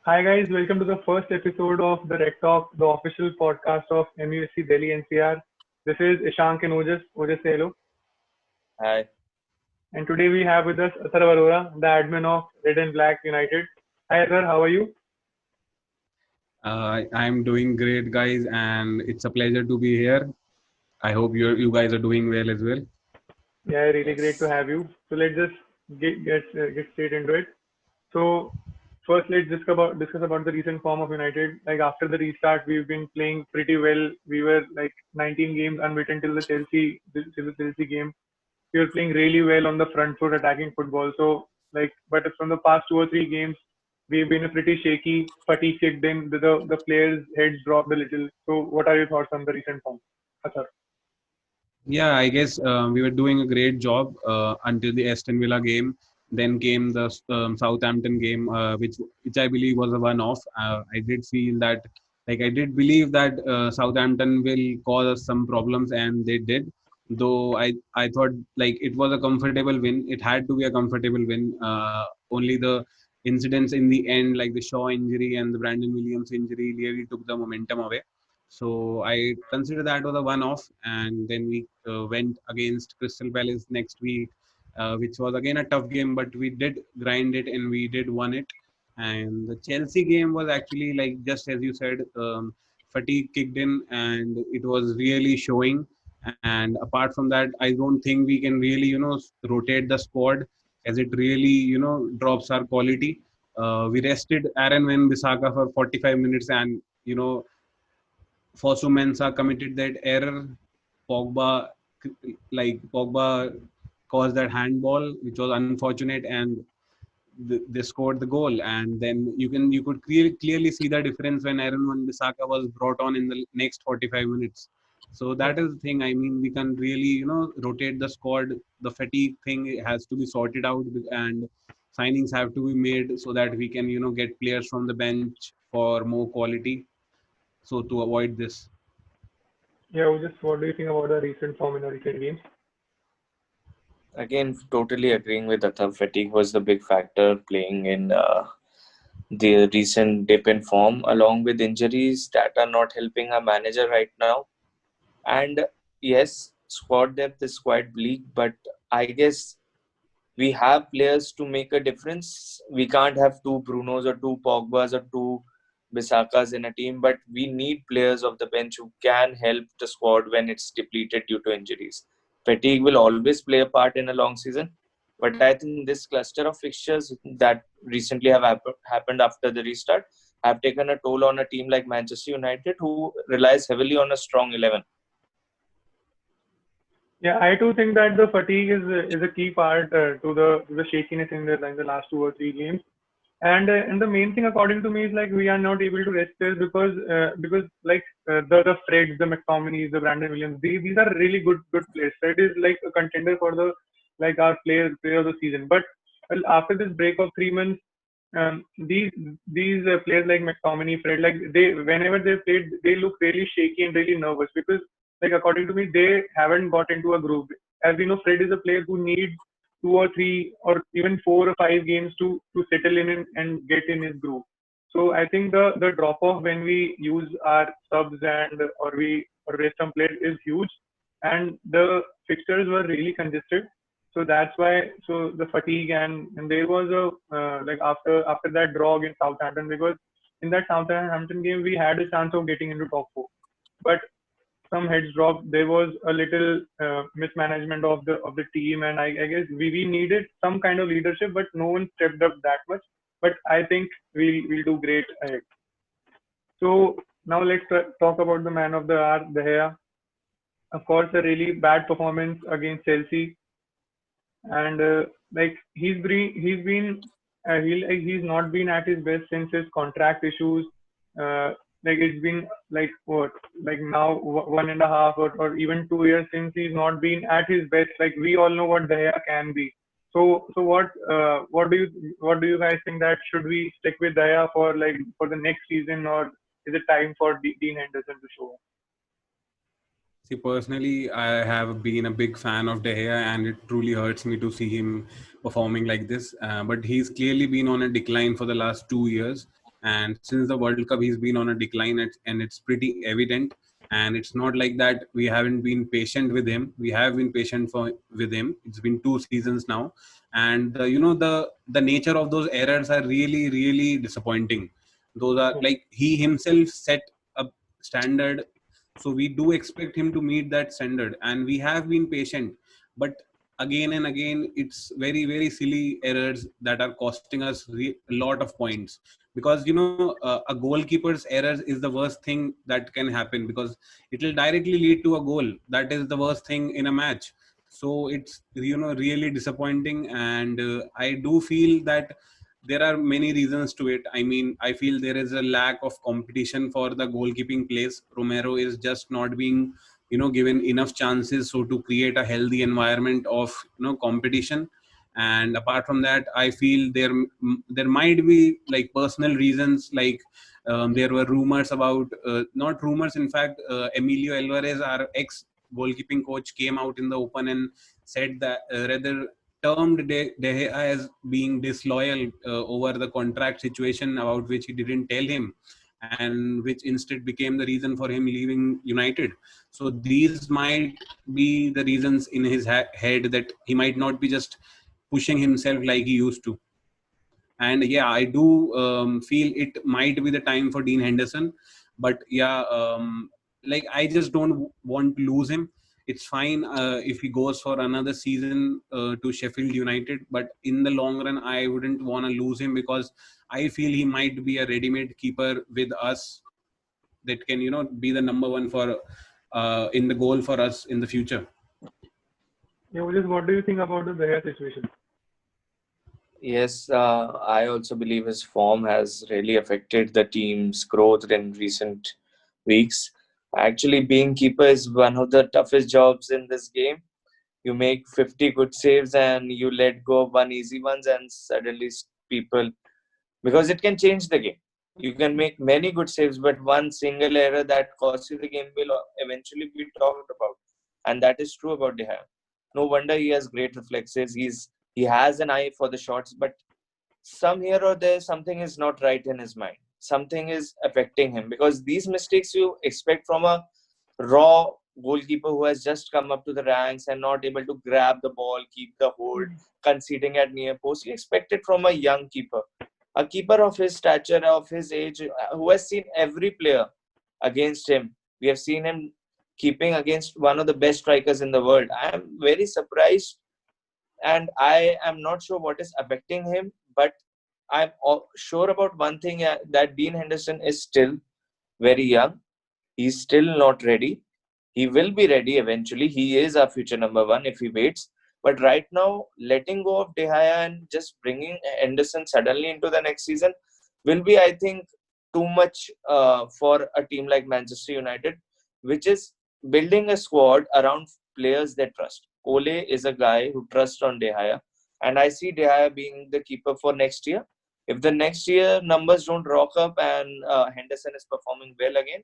Hi guys, welcome to the first episode of the RedTalk, the official podcast of MUSC Delhi NCR. This is Ishank and Ojas. Ojas, say hello. Hi. And today we have with us Athar Arora, the admin of Red and Black United. Hi Athar, how are you? I'm doing great, guys, and it's a pleasure to be here. I hope you guys are doing well as well. Yeah, really great to Yes. have you. So let's just get straight into it. So first, let's discuss about the recent form of United. Like after the restart, we've been playing pretty well. We were like 19 games unbeaten till the Chelsea game. We were playing really well on the front foot, attacking football. So but from the past 2 or 3 games, we've been pretty shaky. Fatigue kicked in. The players' heads dropped a little. So what are your thoughts on the recent form, Athar? Yeah, I guess we were doing a great job until the Aston Villa game. Then came the Southampton game, which I believe was a one-off. I did feel that, like, I did believe that Southampton will cause us some problems, and they did. Though I thought like it was a comfortable win. It had to be a comfortable win. Only the incidents in the end, like the Shaw injury and the Brandon Williams injury, really took the momentum away. So I consider that was a one-off, and then we went against Crystal Palace next week, which was again a tough game, but we did grind it and we did won it. And the Chelsea game was actually, like, just as you said, fatigue kicked in, and it was really showing. And apart from that, I don't think we can really, rotate the squad, as it really, drops our quality. We rested Aaron Wan-Bissaka for 45 minutes, and Fosu Mensah committed that error. Pogba, Pogba caused that handball, which was unfortunate, and they scored the goal. And then you could clearly see the difference when Aaron Wan-Bissaka was brought on in the next 45 minutes. So Yeah. that is the thing. I mean, we can really rotate the squad. The fatigue thing has to be sorted out, and signings have to be made so that we can get players from the bench for more quality. So to avoid this. Yeah, just what do you think about the recent form in the recent games? Again, totally agreeing with Athar. Fatigue was the big factor playing in the recent dip in form, along with injuries that are not helping our manager right now. And yes, squad depth is quite bleak, but I guess we have players to make a difference. We can't have two Brunos or two Pogbas or two Bisakas in a team, but we need players of the bench who can help the squad when it's depleted due to injuries. Fatigue will always play a part in a long season, but I think this cluster of fixtures that recently have happened after the restart have taken a toll on a team like Manchester United, who relies heavily on a strong 11. Yeah, I too think that the fatigue is a key part to the shakiness in the last 2 or 3 games. And the main thing, according to me, is like we are not able to rest players because the Freds, the McTominays, the Brandon Williams, these are really good players. Fred is like a contender for the like our player of the season. But well, after this break of 3 months, these players like McTominay, Fred, like they whenever they played, they look really shaky and really nervous because like according to me, they haven't got into a groove. As we know, Fred is a player who needs 2 or 3 or even 4 or 5 games to settle in and get in his groove. So I think the drop off when we use our subs and or rest some players is huge, and the fixtures were really congested. So that's why the fatigue and there was a like after that draw against Southampton, because in that Southampton game we had a chance of getting into top four, but some heads dropped. There was a little mismanagement of the team, and I guess we needed some kind of leadership, but no one stepped up that much. But I think we'll do great ahead. So now let's talk about the man of the hour, De Gea. Of course, a really bad performance against Chelsea, and like he's not been at his best since his contract issues. Uh, like it's been like what, like now 1.5 or even 2 years since he's not been at his best. Like we all know what Daya can be. So what do you guys think, that should we stick with Daya for the next season, or is it time for Dean Henderson to show up? See, personally, I have been a big fan of De Gea, and it truly hurts me to see him performing like this. But he's clearly been on a decline for the last 2 years. And since the World Cup, he's been on a decline, and it's pretty evident. And it's not like that we haven't been patient with him. We have been patient with him. It's been 2 seasons now, and the nature of those errors are really really disappointing. Those are like he himself set a standard, so we do expect him to meet that standard, and we have been patient. But again and again, it's very very silly errors that are costing us a lot of points. Because a goalkeeper's errors is the worst thing that can happen, because it will directly lead to a goal. That is the worst thing in a match. So it's really disappointing, and I do feel that there are many reasons to it. I mean, I feel there is a lack of competition for the goalkeeping place. Romero is just not being given enough chances, so to create a healthy environment of competition. And apart from that, I feel there might be like personal reasons, like there were rumors about not rumors, in fact, Emilio Alvarez, our ex goalkeeping coach, came out in the open and said that rather termed De Gea as being disloyal over the contract situation, about which he didn't tell him, and which instead became the reason for him leaving United. So these might be the reasons in his head, that he might not be just pushing himself like he used to. And yeah, I do feel it might be the time for Dean Henderson. But yeah, like I just don't want to lose him. It's fine if he goes for another season to Sheffield United, but in the long run I wouldn't want to lose him, because I feel he might be a ready-made keeper with us, that can be the number one for in the goal for us in the future. Yeah, Ulis, what do you think about the Gea situation? Yes, I also believe his form has really affected the team's growth in recent weeks. Actually, being keeper is one of the toughest jobs in this game. You make 50 good saves and you let go of one easy ones, and suddenly people, because it can change the game. You can make many good saves, but one single error that costs you the game will eventually be talked about, and that is true about De Gea. No wonder he has great reflexes. He has an eye for the shots, but some here or there, something is not right in his mind. Something is affecting him, because these mistakes you expect from a raw goalkeeper who has just come up to the ranks and not able to grab the ball, keep the hold, conceding at near post. You expect it from a young keeper, a keeper of his stature, of his age, who has seen every player against him. We have seen him keeping against one of the best strikers in the world. I am very surprised, and I am not sure what is affecting him, but I'm sure about one thing, that Dean Henderson is still very young. He's still not ready. He will be ready eventually. He is our future number one if he waits. But right now, letting go of De Gea and just bringing Henderson suddenly into the next season will be, I think, too much for a team like Manchester United, which is building a squad around players they trust. Ole is a guy who trusts on De Gea, and I see De Gea being the keeper for next year. If the next year numbers don't rock up and Henderson is performing well again,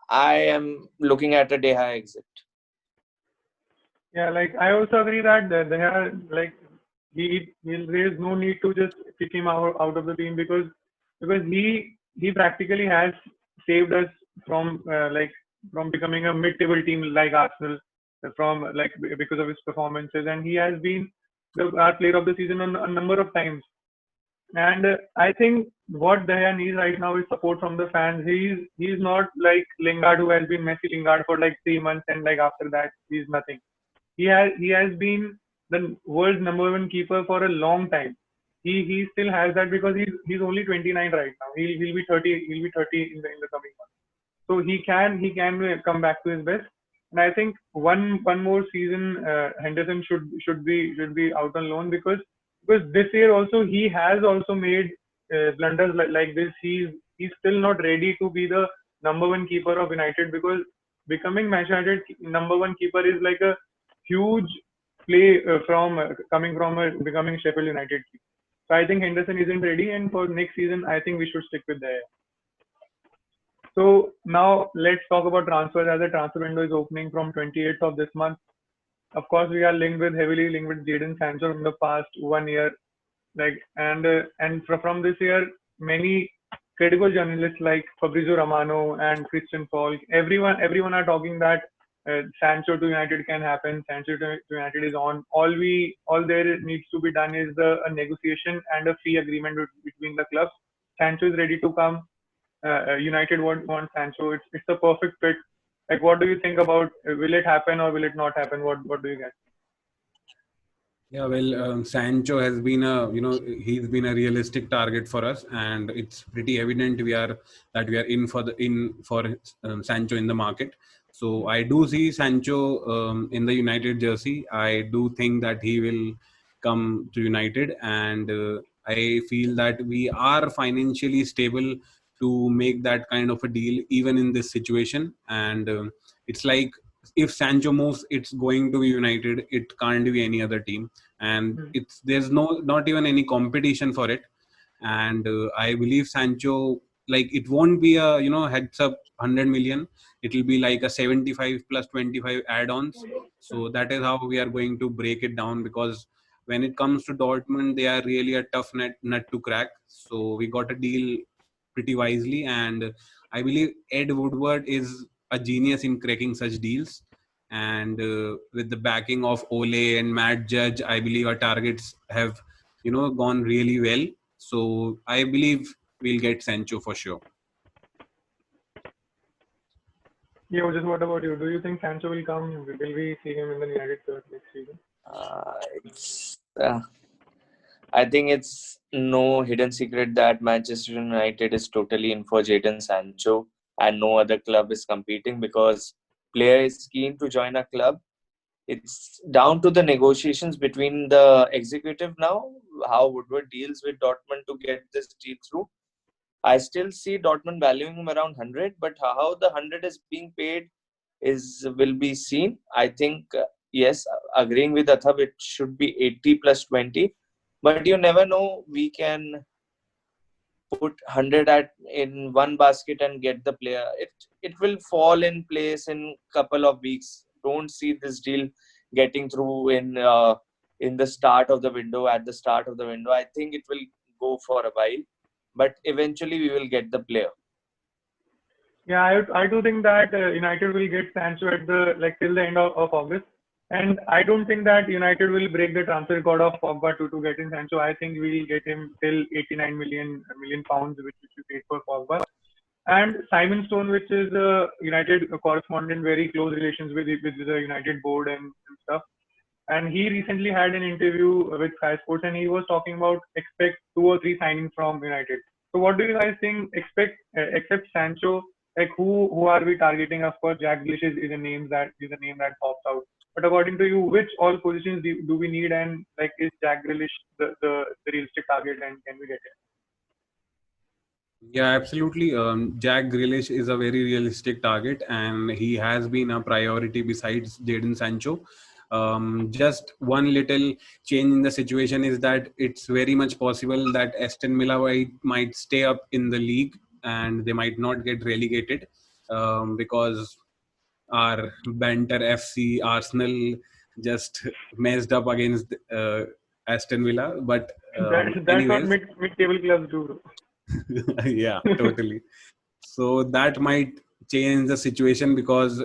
I am looking at a De Gea exit. Yeah, like I also agree that they are like there is no need to just kick him out of the team, because he practically has saved us from from becoming a mid-table team like Arsenal, from because of his performances, and he has been our player of the season on a number of times. And I think what Daya needs right now is support from the fans. He's not like Lingard, who has been Messi Lingard for like 3 months, and like after that he's nothing. He has been the world's number one keeper for a long time. He still has that, because he's only 29 right now. He'll be 30. He'll be 30 in the coming months. So he can come back to his best. And I think one more season, Henderson should be out on loan, because this year also he has also made blunders like this. He's still not ready to be the number one keeper of United, because becoming Manchester United number one keeper is like a huge play from coming from becoming Sheffield United keeper. So I think Henderson isn't ready, and for next season I think we should stick with that. So now let's talk about transfers, as the transfer window is opening from 28th of this month. Of course, we are heavily linked with Jadon Sancho in the past 1 year, from this year. many critical journalists like Fabrizio Romano and Christian Falk, everyone are talking that Sancho to United can happen. Sancho to United is on. All there needs to be done is a negotiation and a fee agreement between the clubs. Sancho is ready to come. United want Sancho. It's a perfect fit. Like, what do you think about? Will it happen or will it not happen? What do you get? Yeah, well, Sancho has been he's been a realistic target for us, and it's pretty evident we are in for Sancho in the market. So I do see Sancho in the United jersey. I do think that he will come to United, and I feel that we are financially stable to make that kind of a deal, even in this situation. And it's like if Sancho moves, it's going to be United. It can't be any other team, and Hmm. it's there's not even any competition for it. And I believe Sancho, like, it won't be a heads up 100 million. It will be like a 75 plus 25 add-ons. So that is how we are going to break it down, because when it comes to Dortmund, they are really a tough nut to crack. So we got a deal pretty wisely, and I believe Ed Woodward is a genius in cracking such deals. And with the backing of Ole and Matt Judge, I believe our targets have gone really well. So I believe we'll get Sancho for sure. Yeah, just what about you? Do you think Sancho will come? Will we see him in the United shirt next season? It's I think it's no hidden secret that Manchester United is totally in for Jadon Sancho, and no other club is competing because player is keen to join a club. It's down to the negotiations between the executive now, how Woodward deals with Dortmund to get this deal through. I still see Dortmund valuing him around 100, but how the 100 is being paid is will be seen. I think yes, agreeing with Athab, it should be 80 plus 20, but you never know. We can put 100 at in one basket and get the player. It will fall in place in couple of weeks. Don't see this deal getting through in the start of the window. At the start of the window, I think it will go for a while, but eventually we will get the player. Yeah, I do think that United will get Sancho at the like till the end of August, and I don't think that United will break the transfer record of Pogba to get in Sancho. I think we'll get him till 89 million pounds, which we paid for Pogba. And Simon Stone, which is a United correspondent, very close relations with the United board and stuff. And he recently had an interview with Sky Sports, and he was talking about expect 2 or 3 signings from United. So what do you guys think? Except Sancho, like who are we targeting? Of course, Jack Grealish is a name that pops out. But according to you, which all positions do we need? And like, is Jack Grealish the realistic target? And can we get it? Yeah, absolutely. Jack Grealish is a very realistic target, and he has been a priority besides Jadon Sancho. Just one little change in the situation is that it's very much possible that Aston Villa might stay up in the league, and they might not get relegated, because our banter FC Arsenal just messed up against Aston Villa. But That's what anyways, mid-table clubs do. yeah, totally. So that might change the situation, because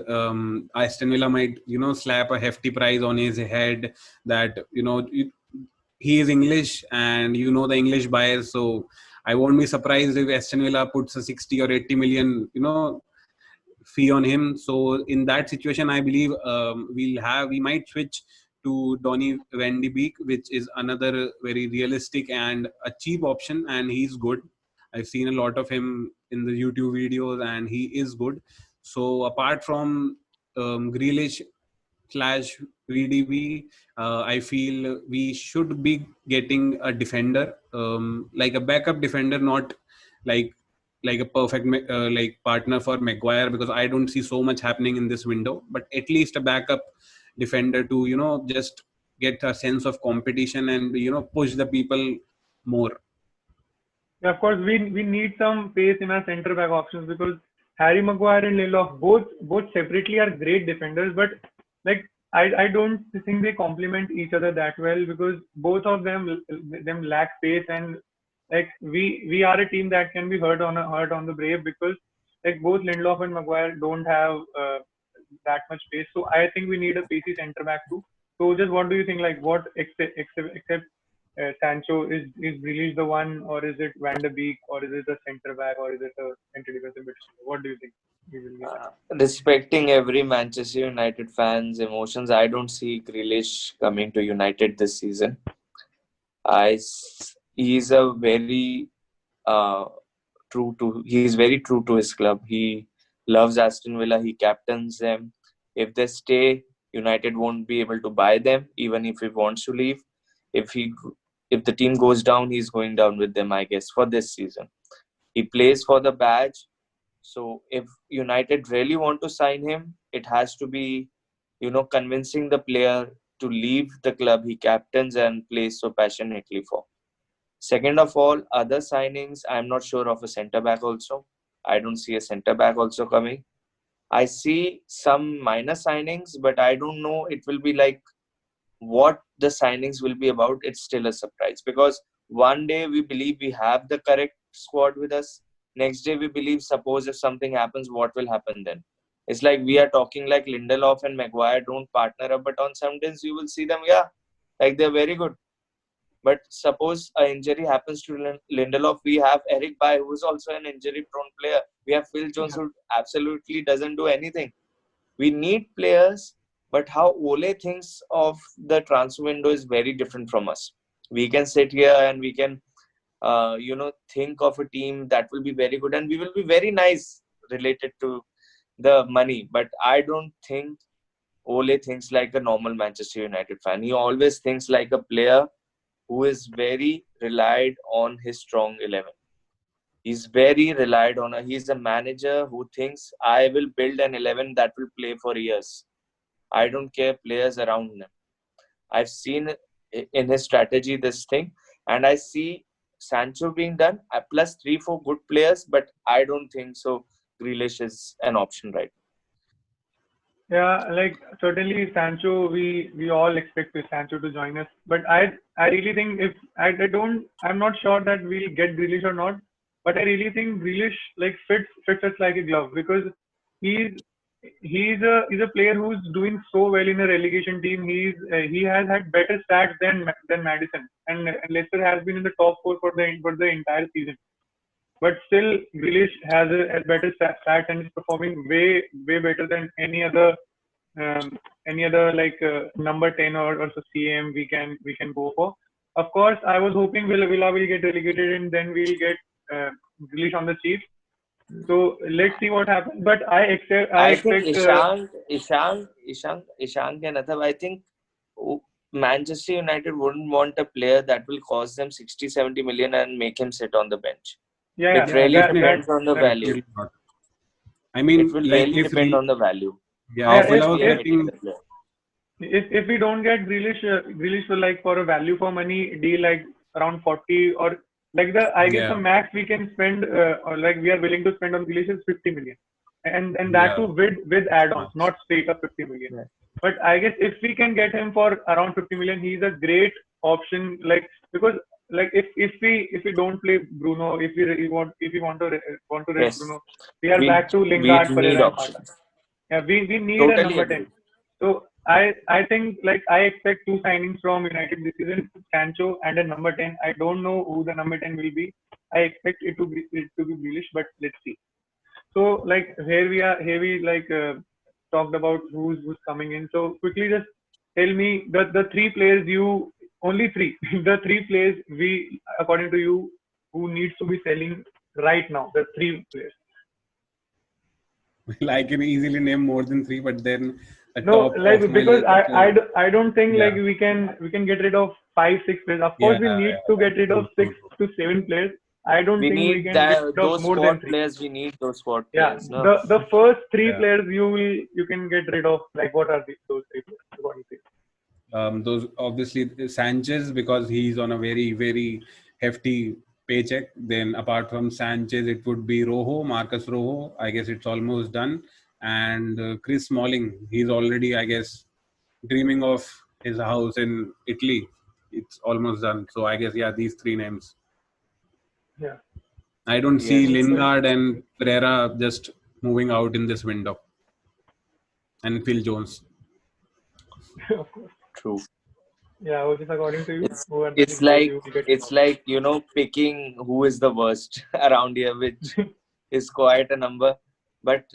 Aston Villa might, slap a hefty price on his head that, he is English, and the English buyers. So I won't be surprised if Aston Villa puts a 60 or 80 million, fee on him. So in that situation, I believe we might switch to Donny Van de Beek, which is another very realistic and a cheap option, and he's good. I've seen a lot of him in the YouTube videos, and he is good. So apart from Grealish slash VDB, I feel we should be getting a defender, like a backup defender, not like a perfect like partner for Maguire, because I don't see so much happening in this window. But at least a backup defender to just get a sense of competition and push the people more. Yeah, of course, we need some pace in our centre back options because Harry Maguire and Lindelof both separately are great defenders, but like I don't think they complement each other that well because both of them lack pace and like we are a team that can be hurt on the brave, because like both Lindelof and Maguire don't have that much pace. So I think we need a pacey centre back too. So just what do you think? Like what except Sancho is Grealish the one, or is it Van der Beek, or is it a centre back, or is it a centre defensive midfielder? What do you think we will get? Respecting every Manchester United fan's emotions, I don't see Grealish coming to United this season. He's a very uh, he's very true to his club. He loves Aston Villa. He captains them. If they stay, United won't be able to buy them, even if he wants to leave. If he if the team goes down, he's going down with them, I guess, for this season. He plays for the badge. So if United really want to sign him, it has to be, convincing the player to leave the club he captains and plays so passionately for. Second of all, other signings, I'm not sure of a centre back also. I don't see a centre back also coming. I see some minor signings, but I don't know it will be like what the signings will be about. It's still a surprise, because one day we believe we have the correct squad with us. Next day we believe, suppose if something happens, what will happen then? It's like we are talking like Lindelof and Maguire don't partner up, but on some days you will see them, yeah, like they're very good. But suppose an injury happens to Lindelof, we have Eric Bailly, who is also an injury-prone player. We have Phil Jones, who absolutely doesn't do anything. We need players, but how Ole thinks of the transfer window is very different from us. We can sit here and we can, think of a team that will be very good, and we will be very nice related to the money. But I don't think Ole thinks like a normal Manchester United fan. He always thinks like a player who is very relied on his strong 11. He's very relied on. He's a manager who thinks, I will build an 11 that will play for years. I don't care players around him. I've seen in his strategy this thing, and I see Sancho being done, plus 3-4 good players, but I don't think so. Grealish is an option right now. Yeah, like certainly Sancho, we all expect Sancho to join us, but I really think if I don't, I'm not sure that we'll get Grealish or not, but I really think Grealish like fits us like a glove, because he's he's a player who's doing so well in a relegation team. He has had better stats than Madison, and Leicester has been in the top four for the entire season. But still, Grealish has better stats and is performing way better than any other like number 10 or so CM we can go for. Of course, I was hoping Villa will get relegated and then we'll get Grealish on the Chiefs. So let's see what happens. But I I think expect Ishank and Athav, I think Manchester United wouldn't want a player that will cost them 60, 70 million and make him sit on the bench. yeah, It yeah, really that depends on the that value. Definitely not. I mean, It will like really depend on the value. yeah, How if yeah much Villa was we are getting getting the player. if we don't get Grealish for like for a value for money deal like around 40, or like I guess the yeah, max we can spend or like we are willing to spend on Grealish is 50 million, and that yeah, too with add-ons, max. not straight up 50 million. Yeah. But I guess if we can get him for around 50 million, he's a great option. Like because like if we don't play Bruno, if we want to rest Yes, Bruno, we are we back to we Lingard, need Pereira, and Mata. options. Yeah, we need a Totally number agree. 10. So I think like I expect two signings from United this season, Sancho and a number 10. I don't know who the number 10 will be. I expect it to be Grealish, but let's see. So like here we like talked about who's coming in. So quickly just tell me the three players you only three the three players we according to you who needs to be selling right now. The three players. Well, I can easily name more than three, but then the No, top like of my because list is I don't think like yeah, we can get rid of 5 6 players. Of course, yeah, we need yeah. to get rid of True, six true, true. to seven players. I don't We think we need can get rid of those more than squad three. players. We need those squad Yeah, players. No, the first three Yeah. players you can get rid of. Like what are those three players? What do you think? Those obviously Sanchez, because he's on a very hefty paycheck. Then apart from Sanchez, it would be Marcus Rojo. I guess it's almost done, and Chris Smalling. He's already, I guess, dreaming of his house in Italy. It's almost done. So I guess, yeah, these three names. Yeah. I don't see Yes, So, Lingard and Pereira just moving out in this window, and Phil Jones. of course. true. Yeah, which is according to you, It's who are the it's six guys like you will get rid it's of? like picking who is the worst around here, which is quite a number. But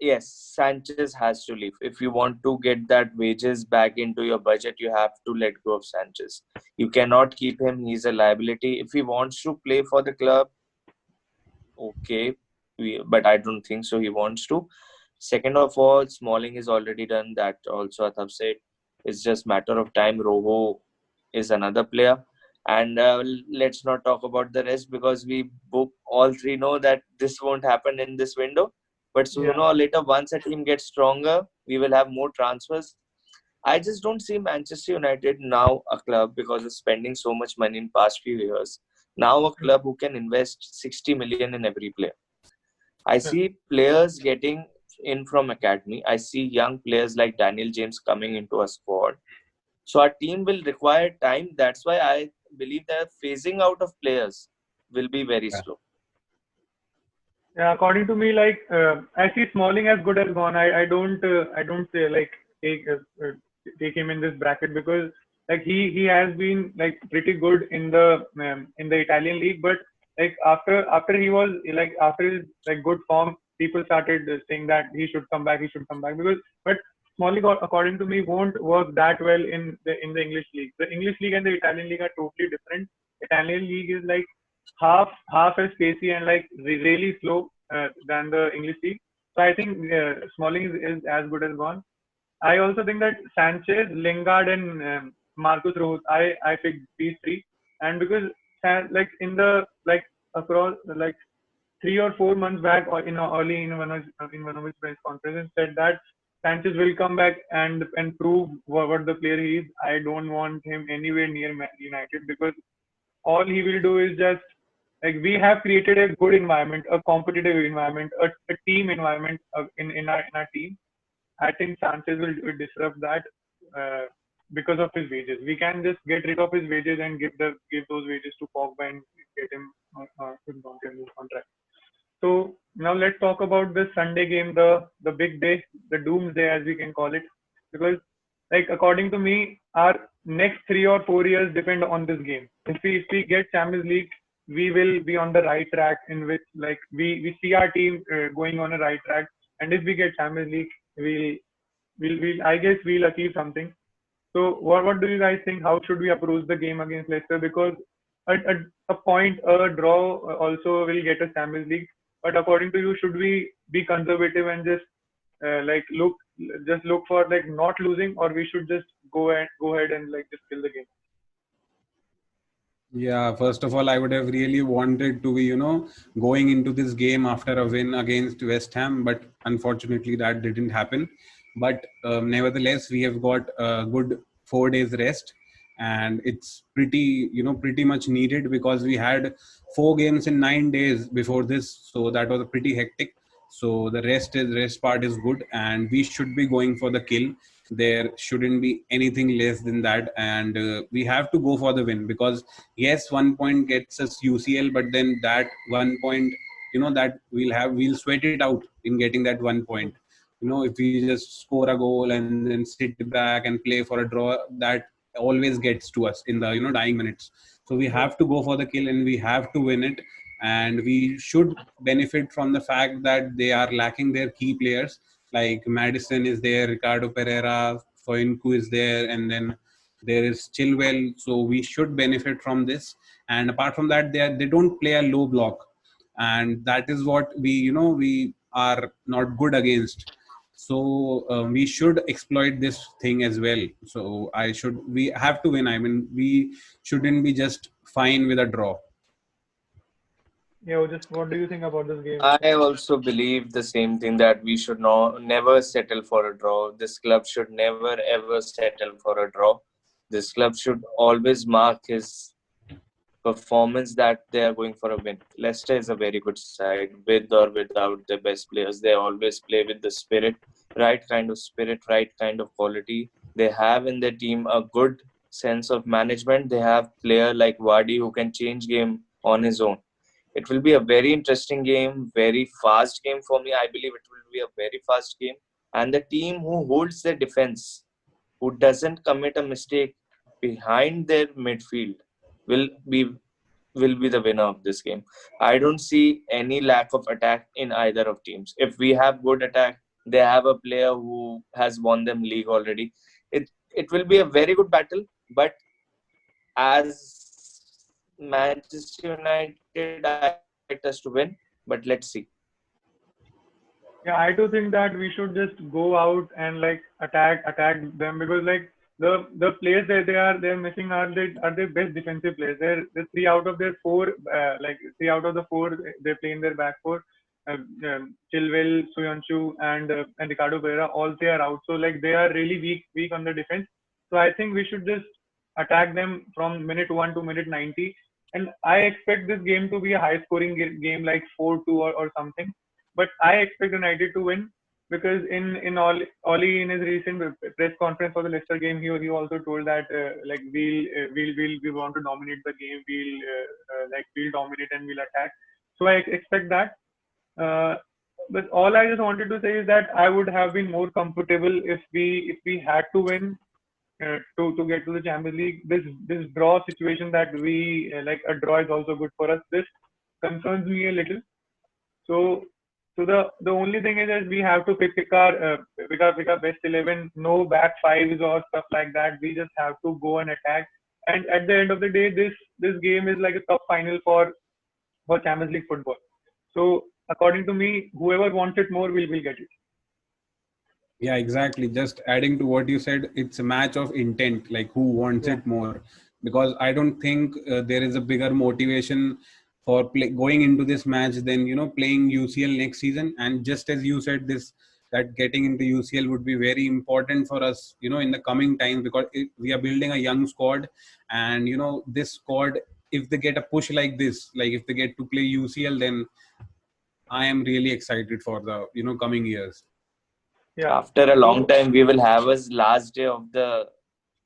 yes, Sanchez has to leave. If you want to get that wages back into your budget, you have to let go of Sanchez. You cannot keep him. He's a liability. If he wants to play for the club, okay, but I don't think so. He wants to. Second of all, Smalling is already done. That also Athab said. It's just matter of time. Rojo is another player, and let's not talk about the rest because we both all three know that this won't happen in this window. But sooner Yeah. or later, once a team gets stronger, we will have more transfers. I just don't see Manchester United now a club because of spending so much money in past few years. Now a Mm. club who can invest 60 million in every player. I Yeah. see players getting in from academy. I see young players like Daniel James coming into a squad. So our team will require time. That's why I believe that phasing out of players will be very Yeah. slow. Yeah, according to me, like I see Smalling as good as gone. I don't say like take take him in this bracket because like he has been like pretty good in the Italian league, but like after he was like after his like good form, people started saying that he should come back because but Smalling according to me won't work that well in the English league. The English league and the Italian league are totally different. Italian league is like half as pacey and like really slow than the English league. So I think Smalling is as good as gone. I also think that Sanchez, Lingard, and Marcus Rojo, I picked these three, and because like in the like across like 3 or 4 months back, or early in one of his press conferences, said that Sanchez will come back and prove what the player he is. I don't want him anywhere near United because all he will do is just like we have created a good environment, a competitive environment, a team environment in our team. I think Sanchez will disrupt that uh, because of his wages. We can just get rid of his wages and give those wages to Pogba and get him with long-term contract. So now let's talk about the Sunday game, the big day, the doomsday as we can call it, because like according to me, our next 3 or 4 years depend on this game. If we get Champions League, we will be on the right track in which like we see our team going on a right track, and if we get Champions League, we'll I guess we'll achieve something. So what do you guys think? How should we approach the game against Leicester? Because a point, a draw also will get us Champions League. But according to you, should we be conservative and just like look for like not losing, or we should just go ahead and like just kill the game? Yeah, first of all, I would have really wanted to be, going into this game after a win against West Ham, but unfortunately that didn't happen. But nevertheless, we have got a good 4 days rest, and it's pretty much needed because we had 4 games in 9 days before this, so that was pretty hectic. So the rest part is good, and we should be going for the kill. There shouldn't be anything less than that, and we have to go for the win because yes, 1 point gets us UCL, but then that 1 point, that we'll sweat it out in getting that 1 point. If we just score a goal and then sit back and play for a draw, that always gets to us in the dying minutes. So we Yeah, have to go for the kill and we have to win it, and we should benefit from the fact that they are lacking their key players. Like Madison is there, Ricardo Pereira, Soinku is there, and then there is Chilwell. So we should benefit from this. And apart from that, they don't play a low block, and that is what we are not good against. So we should exploit this thing as well. So we have to win. I mean, we shouldn't be just fine with a draw. yeah. Just what do you think about this game, I Vishal? also believe the same thing that we should never settle for a draw. This club should never ever settle for a draw. This club should always mark his performance that they are going for a win. Leicester is a very good side, with or without the best players. They always play with the spirit, right kind of quality. They have in their team a good sense of management. They have player like Vardy who can change game on his own. It will be a very interesting game, very fast game for me. I believe it will be a very fast game. And the team who holds their defense, who doesn't commit a mistake behind their midfield, will be will be the winner of this game. I don't see any lack of attack in either of teams. If we have good attack, they have a player who has won them league already. It will be a very good battle, but as Manchester United, I expect us to win. But let's see. Yeah, I do think that we should just go out and like attack them, because like the players that they're missing are their best defensive players. They're three out of their four, like three out of the four they play in their back four. Chilwell, Soyuncu, and Ricardo Pereira, all three are out. So like they are really weak on the defense. So I think we should just attack them from minute 1 to minute 90. And I expect this game to be a high scoring game, like 4-2 or something. But I expect United to win, because in Oli in his recent press conference for the Leicester game, he also told that like we want to dominate the game, we'll dominate and we'll attack. So I expect that. Uh, but all I just wanted to say is that I would have been more comfortable if we had to win to get to the Champions League. This draw situation that we like, a draw is also good for us. This concerns me a little. So the only thing is that we have to pick our best 11, no back fives or stuff like that. We just have to go and attack. And at the end of the day, this game is like a cup final for Champions League football. So according to me, whoever wants it more will get it. Yeah, exactly. Just adding to what you said, it's a match of intent, like who wants Yeah. it more. Because I don't think there is a bigger motivation for going into this match than, playing UCL next season. And just as you said this, that getting into UCL would be very important for us, in the coming times, because we are building a young squad. And, this squad, if they get a push like this, like if they get to play UCL, then I am really excited for the, coming years. Yeah. After a long So time, we will have a last day of the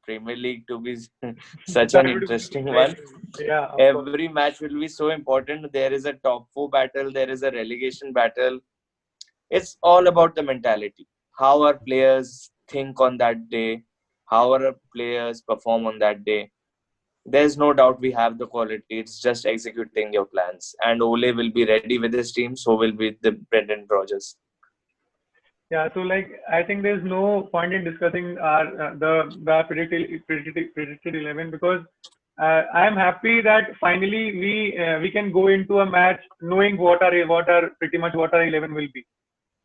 Premier League to be such that an would be interesting great. one. Yeah, of course. Every match will be so important. There is a top four battle, there is a relegation battle. It's all about the mentality. How our players think on that day, how our players perform on that day. There's no doubt we have the quality. It's just executing your plans. And Ole will be ready with his team, so will be the Brendan Rodgers. Yeah, so like I think there's no point in discussing our the predicted 11, because I'm happy that finally we can go into a match knowing what our pretty much what our 11 will be.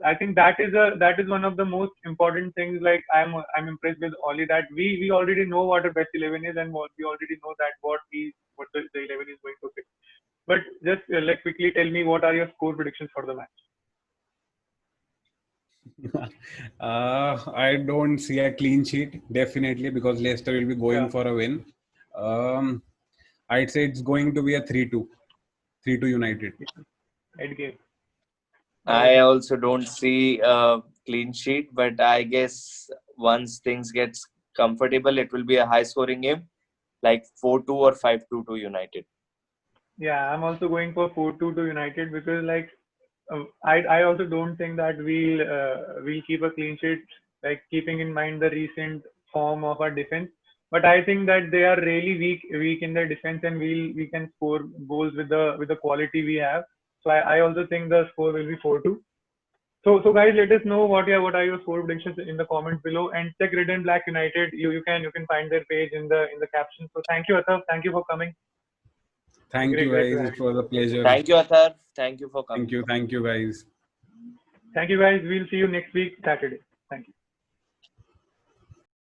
I think that is one of the most important things. Like I'm impressed with Oli, that we already know what our best 11 is, and we already know that what the 11 is going to pick. But just like quickly tell me, what are your score predictions for the match? I don't see a clean sheet, definitely, because Leicester will be going Yeah, for a win. Um, I'd say it's going to be a 3-2, 3-2 United. end game. All right. I also don't see a clean sheet, but I guess once things get comfortable, it will be a high scoring game, like 4-2 or 5-2 to United. Yeah, I'm also going for 4-2 to United, because like I also don't think that we'll keep a clean sheet, like keeping in mind the recent form of our defense. But I think that they are really weak in their defense, and we can score goals with the quality we have. So I also think the score will be 4-2. So guys, let us know what are your score predictions in the comments below, and check Red and Black United. You can find their page in the caption. So thank you, Athav. Thank you for coming. Thank you, Great to guys. have It you. was a pleasure. Thank you, Athar. Thank you for coming. Thank you, guys. Thank you, guys. We'll see you next week, Saturday.